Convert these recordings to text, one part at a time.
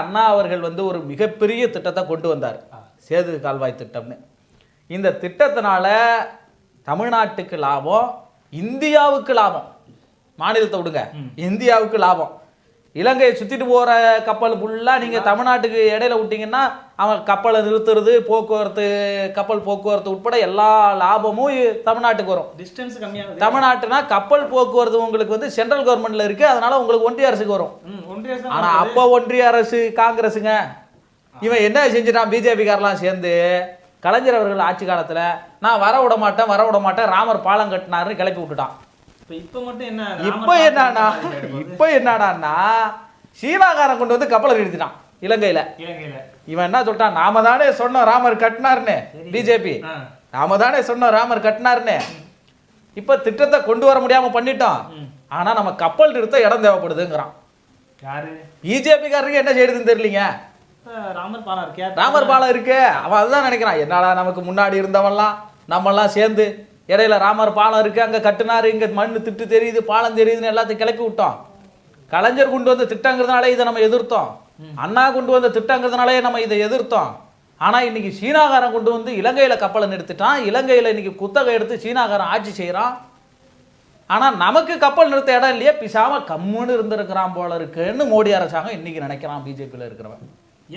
அண்ணா அவர்கள் ஒரு மிகப்பெரிய திட்டத்தை கொண்டு வந்தார், சேது கால்வாய் திட்டம்னு. இந்த திட்டத்தினால தமிழ்நாட்டுக்கு லாபம், இந்தியாவுக்கு லாபம். மாநிலத்தை விடுங்க, இந்தியாவுக்கு லாபம். இலங்கையை சுத்திட்டு போற கப்பல் ஃபுல்லா நீங்க தமிழ்நாட்டுக்கு இடையில விட்டீங்கன்னா அவன் கப்பலை நிறுத்துறது, போக்குவரத்து, கப்பல் போக்குவரத்து உட்பட எல்லா லாபமும் தமிழ்நாட்டுக்கு வரும். டிஸ்டன்ஸ் கம்மியாக தமிழ்நாட்டுனா கப்பல் போக்குவரத்து உங்களுக்கு சென்ட்ரல் கவர்மெண்ட்ல இருக்கு, அதனால உங்களுக்கு ஒன்றிய அரசுக்கு வரும். ஆனா அப்போ ஒன்றிய அரசு காங்கிரஸுங்க இவன் என்ன செஞ்சுட்டான், பிஜேபி காரெல்லாம் சேர்ந்து கலைஞர் அவர்கள் ஆட்சி காலத்துல நான் வர விட மாட்டேன் ராமர் பாலம் கட்டினாருன்னு கிளப்பி விட்டுட்டான். இப்ப என்னடான்னா சீனாக்காரன் கொண்டு கப்பலை நிறுத்திட்டான் இலங்கையில. இவன் என்ன சொல்லிட்டான், நாம தானே சொன்னோம் ராமர் கட்டினாருன்னு, பிஜேபி நாம தானே சொன்னோம் ராமர் கட்டினாருன்னு. இப்ப திட்டத்தை கொண்டு வர முடியாம பண்ணிட்டோம், ஆனா நம்ம கப்பல் நிறுத்த இடம் தேவைப்படுதுங்கிறான். பிஜேபி காரருக்கு என்ன செய்யுதுன்னு தெரியலீங்க. ராமர் பாலம் இருக்கு, அவன் அதுதான் நினைக்கிறான், என்னடா நமக்கு முன்னாடி இருந்தவன்லாம் நம்மெல்லாம் சேர்ந்து இடையில ராமர் பாலம் இருக்கு, அங்க கட்டுனாரு, இங்க மண்ணு திட்டு தெரியுது, பாலம் தெரியுதுன்னு எல்லாத்தையும் கிளப்பி விட்டோம். கலைஞர் கொண்டு வந்த திட்டங்கிறதுனாலே இதை நம்ம எதிர்த்தோம், அண்ணா கொண்டு வந்த திட்டங்கிறதுனாலே நம்ம இதை எதிர்த்தோம். ஆனா இன்னைக்கு சீனாகாரன் கொண்டு இலங்கையில கப்பலை நிறுத்திட்டான், இலங்கையில இன்னைக்கு குத்தகை எடுத்து சீனாகாரன் ஆட்சி செய்யறான். ஆனா நமக்கு கப்பல் நிறுத்த இடம் இல்லையே, பிசாம கம்முன்னு இருந்திருக்கிறான் போல இருக்குன்னு மோடி அரசாங்கம் இன்னைக்கு நினைக்கிறான். பிஜேபியில இருக்கிறவன்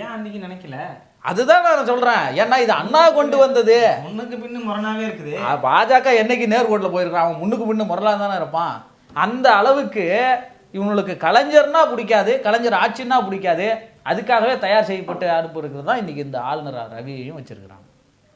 ஏன் அன்னைக்கு நினைக்கல, அதுதான் நான் சொல்றேன். ஏன்னா இது அண்ணா கொண்டு வந்தது, முன்னுக்கு பின்னு முரணாவே இருக்குது. பாஜக என்னைக்கு நேர்கோட்டில் போயிருக்கான், அவன் முன்னுக்கு பின்னு முரலாம் தானே இருப்பான். அந்த அளவுக்கு இவங்களுக்கு கலைஞர்னா பிடிக்காது, கலைஞர் ஆட்சின்னா பிடிக்காது. அதுக்காகவே தயார் செய்யப்பட்டு அனுப்பு இருக்கிறது தான் இன்னைக்கு இந்த ஆளுநர் ரவியையும் வச்சிருக்கிறாங்க.